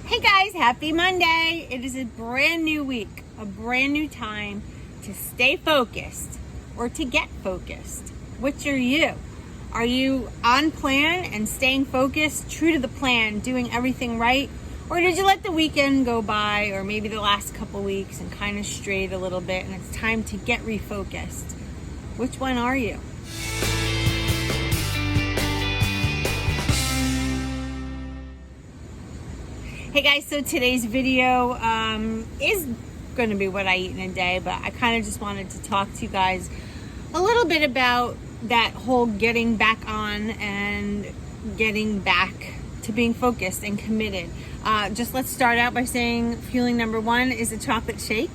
Hey guys, happy Monday. It is a brand new week, a brand new time to stay focused or to get focused. Which are you? Are you on plan and staying focused, true to the plan, doing everything right? Or did you let the weekend go by, or maybe the last couple weeks, and kind of strayed a little bit and it's time to get refocused? Which one are you? Hey guys, so today's video is going to be what I eat in a day, but I kind of just wanted to talk to you guys a little bit about that whole getting back on and getting back to being focused and committed. Just let's start out by saying fueling number one is a chocolate shake.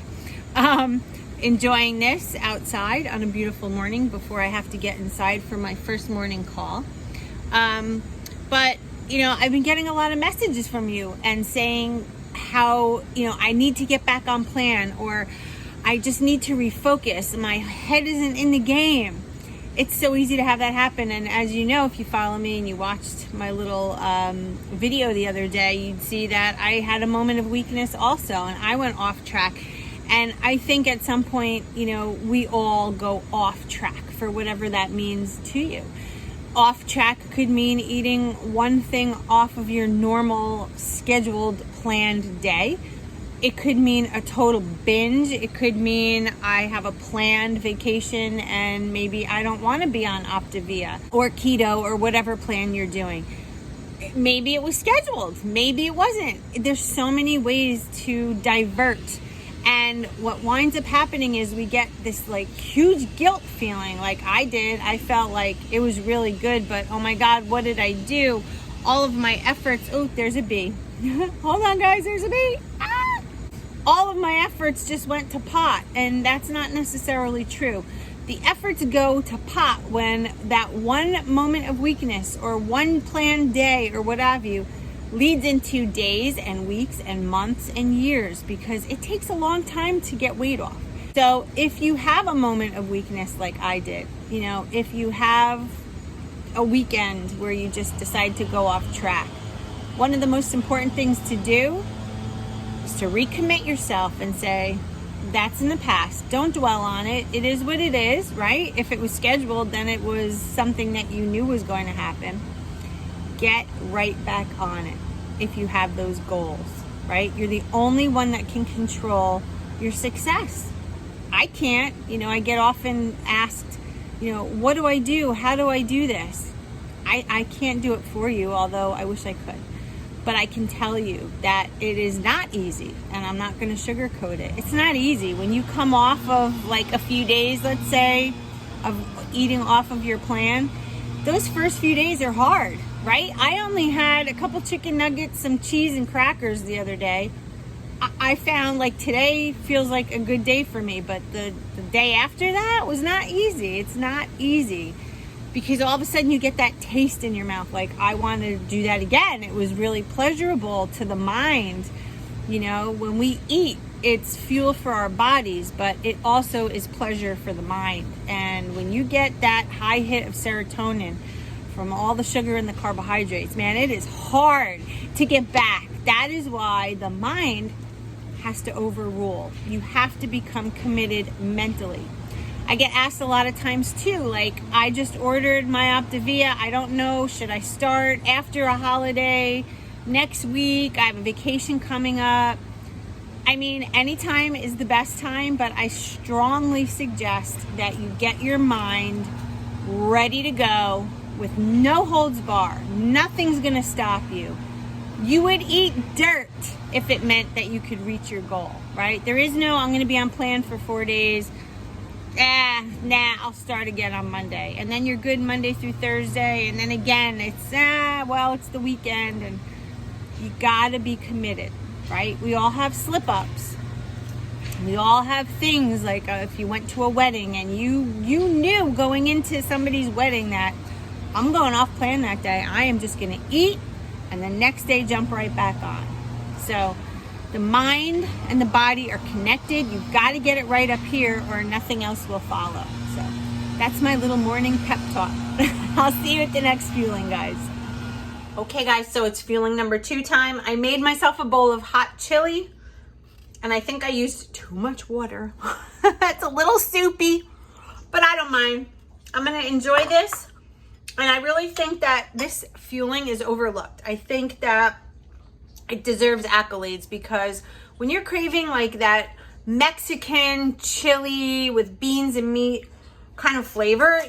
Enjoying this outside on a beautiful morning before I have to get inside for my first morning call. But you know, I've been getting a lot of messages from you and saying how, I need to get back on plan, or I just need to refocus. My head isn't in the game. It's so easy to have that happen. And as you know, if you follow me and you watched my little video the other day, you'd see that I had a moment of weakness also, and I went off track. And I think at some point, we all go off track for whatever that means to you. Off track could mean eating one thing off of your normal scheduled planned day. It could mean a total binge. It could mean I have a planned vacation and maybe I don't want to be on Optavia or keto or whatever plan you're doing. Maybe it was scheduled. Maybe it wasn't. There's so many ways to divert. And what winds up happening is we get this huge guilt feeling, like I did. I felt like it was really good, but oh my God, what did I do? All of my efforts, oh, there's a bee. Hold on guys, there's a bee. Ah! All of my efforts just went to pot, and that's not necessarily true. The efforts go to pot when that one moment of weakness or one planned day or what have you leads into days and weeks and months and years, because it takes a long time to get weight off. So if you have a moment of weakness like I did, if you have a weekend where you just decide to go off track, one of the most important things to do is to recommit yourself and say, that's in the past. Don't dwell on it. It is what it is, right? If it was scheduled, then it was something that you knew was going to happen. Get right back on it if you have those goals, right? You're the only one that can control your success. I can't. I get often asked, what do I do? How do I do this? I can't do it for you, although I wish I could. But I can tell you that it is not easy, and I'm not going to sugarcoat it. It's not easy. When you come off of a few days, let's say, of eating off of your plan, those first few days are hard. Right? I only had a couple chicken nuggets, some cheese and crackers the other day. I found today feels like a good day for me, but the day after that was not easy. It's not easy because all of a sudden you get that taste in your mouth. I want to do that again. It was really pleasurable to the mind. When we eat, it's fuel for our bodies, but it also is pleasure for the mind. And when you get that high hit of serotonin from all the sugar and the carbohydrates, man, it is hard to get back. That is why the mind has to overrule. You have to become committed mentally. I get asked a lot of times too, I just ordered my Optavia. I don't know, should I start after a holiday, next week? I have a vacation coming up. I mean, anytime is the best time, but I strongly suggest that you get your mind ready to go with no holds bar. Nothing's gonna stop you. You would eat dirt if it meant that you could reach your goal, right? There is no, I'm gonna be on plan for 4 days. I'll start again on Monday. And then you're good Monday through Thursday. And then again, it's the weekend, and you gotta be committed, right? We all have slip ups. We all have things if you went to a wedding and you knew going into somebody's wedding that I'm going off plan that day. I am just going to eat and the next day jump right back on. So the mind and the body are connected. You've got to get it right up here or nothing else will follow. So that's my little morning pep talk. I'll see you at the next fueling, guys. Okay guys, so it's fueling number 2 time. I made myself a bowl of hot chili and I think I used too much water. It's a little soupy, but I don't mind. I'm gonna enjoy this. And I really think that this fueling is overlooked. I think that it deserves accolades because when you're craving like that Mexican chili with beans and meat kind of flavor,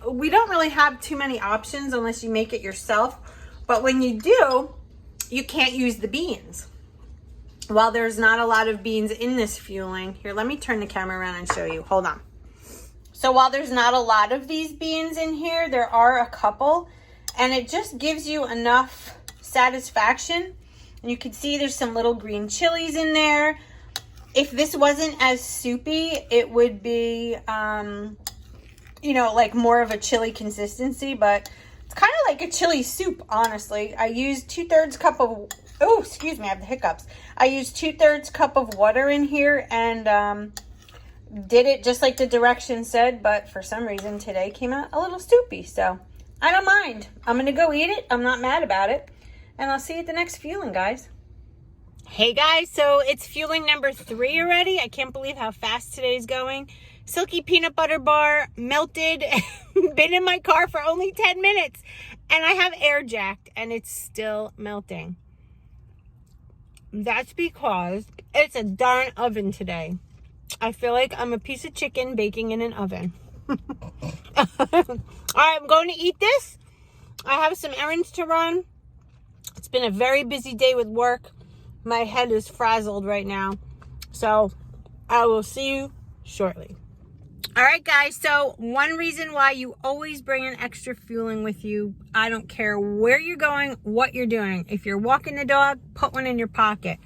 we don't really have too many options unless you make it yourself. But when you do, you can't use the beans. While there's not a lot of beans in this fueling, here, let me turn the camera around and show you. Hold on. So while there's not a lot of these beans in here, there are a couple, and it just gives you enough satisfaction. And you can see there's some little green chilies in there. If this wasn't as soupy, it would be, you know, like more of a chili consistency, but it's kind of like a chili soup, honestly. I used 2/3 cup of, oh, excuse me, I have the hiccups. I used 2/3 cup of water in here and did it just like the directions said, but for some reason today came out a little soupy, so I don't mind. I'm going to go eat it. I'm not mad about it, and I'll see you at the next fueling, guys. Hey guys, so it's fueling number 3 already. I can't believe how fast today's going. Silky peanut butter bar, melted, been in my car for only 10 minutes. And I have air jacked and it's still melting. That's because it's a darn oven today. I feel like I'm a piece of chicken baking in an oven. All right, I'm going to eat this. I have some errands to run. It's been a very busy day with work. My head is frazzled right now. So I will see you shortly. All right, guys. So one reason why you always bring an extra fueling with you, I don't care where you're going, what you're doing. If you're walking the dog, put one in your pocket.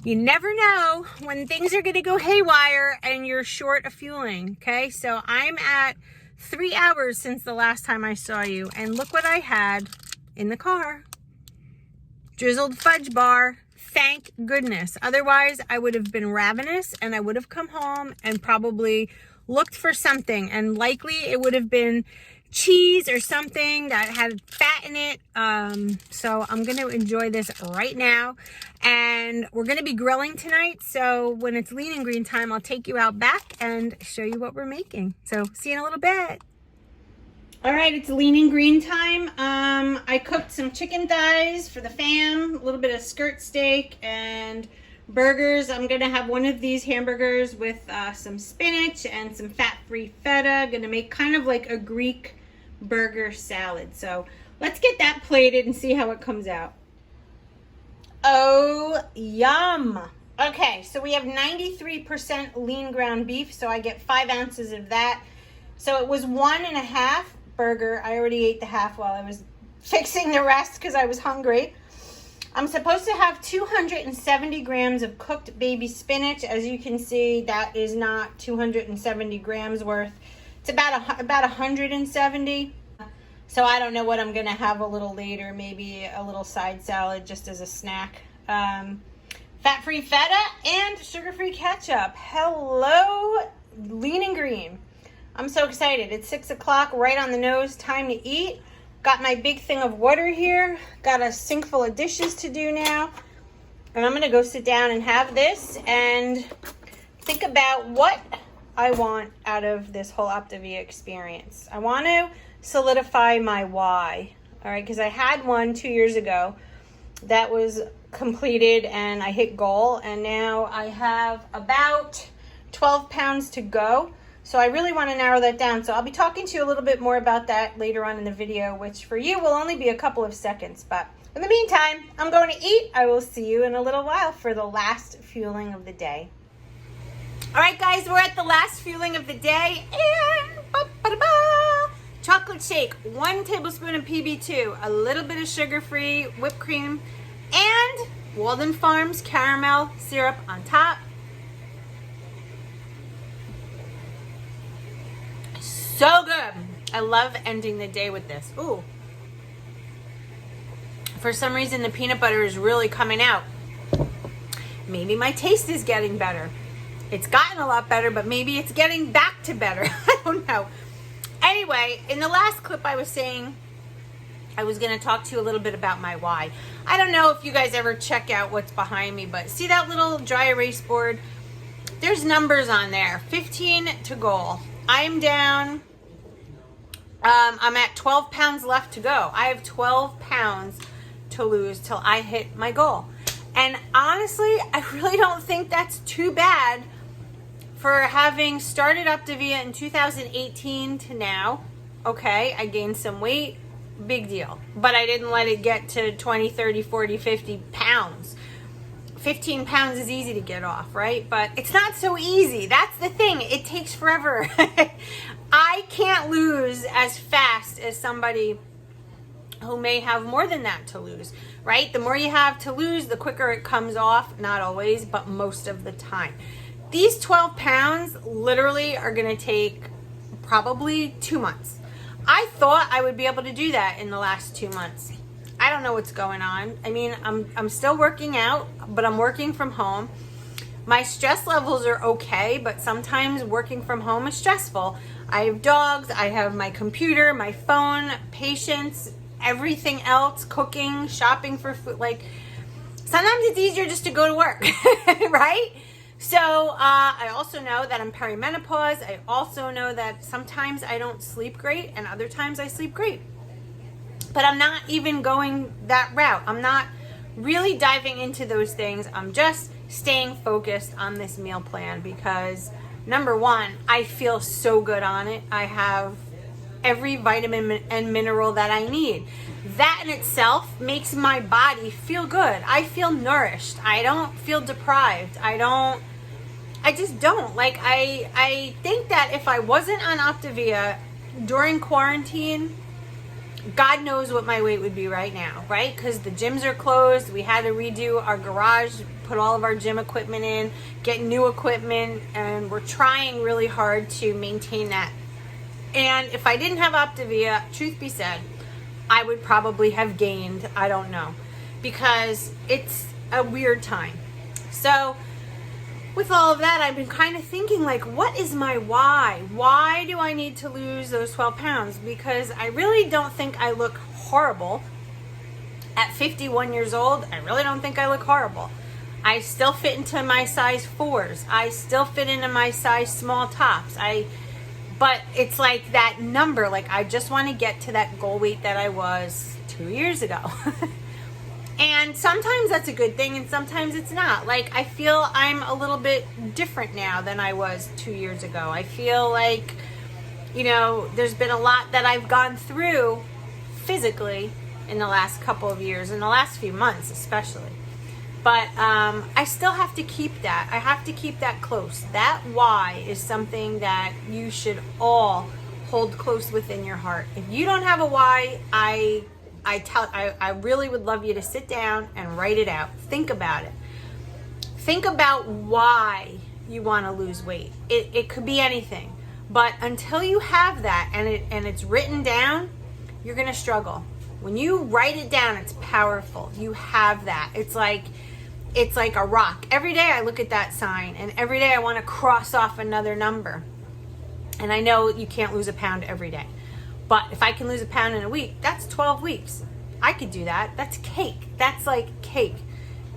You never know when things are going to go haywire and you're short of fueling. Okay. So I'm at 3 hours since the last time I saw you. And look what I had in the car. Drizzled fudge bar. Thank goodness. Otherwise, I would have been ravenous and I would have come home and probably looked for something. And likely it would have been cheese or something that had fat in it. So I'm going to enjoy this right now. And we're going to be grilling tonight. So when it's lean and green time, I'll take you out back and show you what we're making. So see you in a little bit. All right, it's lean and green time. I cooked some chicken thighs for the fam, a little bit of skirt steak and burgers. I'm gonna have one of these hamburgers with some spinach and some fat-free feta. Gonna make kind of like a Greek burger salad. So let's get that plated and see how it comes out. Oh, yum. Okay, so we have 93% lean ground beef, so I get 5 ounces of that. So it was 1.5 burger. I already ate the half while I was fixing the rest because I was hungry. I'm supposed to have 270 grams of cooked baby spinach. As you can see, that is not 270 grams worth. It's about 170. So I don't know what I'm gonna have a little later. Maybe a little side salad just as a snack. Fat-free feta and sugar-free ketchup. Hello, lean and green. I'm so excited. It's 6 o'clock, right on the nose, time to eat. Got my big thing of water here. Got a sink full of dishes to do now. And I'm gonna go sit down and have this and think about what I want out of this whole Optavia experience. I want to solidify my why, all right? Because I had one 2 years ago that was completed and I hit goal. And now I have about 12 pounds to go. So I really want to narrow that down. So I'll be talking to you a little bit more about that later on in the video, which for you will only be a couple of seconds. But in the meantime, I'm going to eat. I will see you in a little while for the last fueling of the day. All right, guys, we're at the last fueling of the day. And chocolate shake, 1 tablespoon of PB2, a little bit of sugar-free whipped cream, and Walden Farms caramel syrup on top. So good. I love ending the day with this. Ooh. For some reason, the peanut butter is really coming out. Maybe my taste is getting better. It's gotten a lot better, but maybe it's getting back to better. I don't know. Anyway, in the last clip, I was saying I was going to talk to you a little bit about my why. I don't know if you guys ever check out what's behind me, but see that little dry erase board? There's numbers on there, 15 to goal. I'm down, I'm at 12 pounds left to go. I have 12 pounds to lose till I hit my goal. And honestly, I really don't think that's too bad for having started Optavia in 2018 to now. Okay, I gained some weight, big deal. But I didn't let it get to 20, 30, 40, 50 pounds. 15 pounds is easy to get off, right? But it's not so easy. That's the thing. It takes forever. I can't lose as fast as somebody who may have more than that to lose, right? The more you have to lose, the quicker it comes off. Not always, but most of the time. These 12 pounds literally are going to take probably 2 months. I thought I would be able to do that in the last 2 months. I don't know what's going on. I mean, I'm still working out, but I'm working from home. My stress levels are okay, but sometimes working from home is stressful. I have dogs, I have my computer, my phone, patients, everything else, cooking, shopping for food. Like, sometimes it's easier just to go to work, right? So I also know that I'm perimenopause. I also know that sometimes I don't sleep great and other times I sleep great. But I'm not even going that route. I'm not really diving into those things. I'm just staying focused on this meal plan because, number one, I feel so good on it. I have every vitamin and mineral that I need. That in itself makes my body feel good. I feel nourished. I don't feel deprived. I just don't. Like, I think that if I wasn't on Optavia during quarantine, God knows what my weight would be right now, right? Because the gyms are closed. We had to redo our garage, put all of our gym equipment in, get new equipment, and we're trying really hard to maintain that. And if I didn't have Optavia, truth be said, I would probably have gained, I don't know, because it's a weird time. So with all of that, I've been kind of thinking, like, what is my why? Why do I need to lose those 12 pounds? Because I really don't think I look horrible. At 51 years old, I really don't think I look horrible. I still fit into my size 4s. I still fit into my size small tops. But it's like that number, like, I just want to get to that goal weight that I was 2 years ago. And sometimes that's a good thing and sometimes it's not. Like, I feel I'm a little bit different now than I was 2 years ago. I feel like, you know, there's been a lot that I've gone through physically in the last couple of years, in the last few months especially. But I still have to keep that. I have to keep that close. That why is something that you should all hold close within your heart. If you don't have a why, I really would love you to sit down and write it out. Think about it. Think about why you want to lose weight. It could be anything. But until you have that and it's written down, you're going to struggle. When you write it down, it's powerful. You have that. It's like a rock. Every day I look at that sign and every day I want to cross off another number. And I know you can't lose a pound every day. But if I can lose a pound in a week, that's 12 weeks. I could do that. That's cake. That's like cake.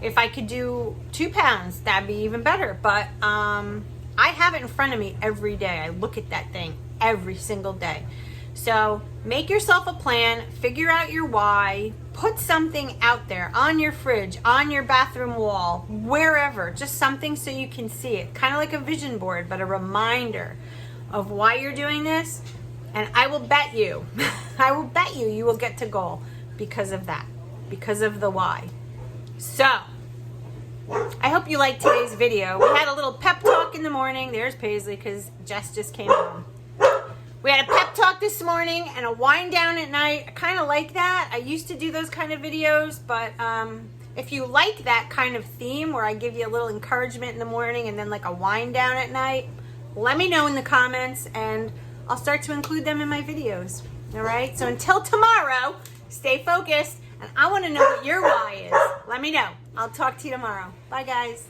If I could do 2 pounds, that'd be even better. But I have it in front of me every day. I look at that thing every single day. So make yourself a plan, figure out your why, put something out there on your fridge, on your bathroom wall, wherever, just something so you can see it. Kind of like a vision board, but a reminder of why you're doing this. And I will bet you, you will get to goal because of that, because of the why. So, I hope you liked today's video. We had a little pep talk in the morning. There's Paisley because Jess just came home. We had a pep talk this morning and a wind down at night. I kind of like that. I used to do those kind of videos, but if you like that kind of theme where I give you a little encouragement in the morning and then like a wind down at night, let me know in the comments and I'll start to include them in my videos. All right? So until tomorrow, stay focused, and I want to know what your why is. Let me know. I'll talk to you tomorrow. Bye, guys.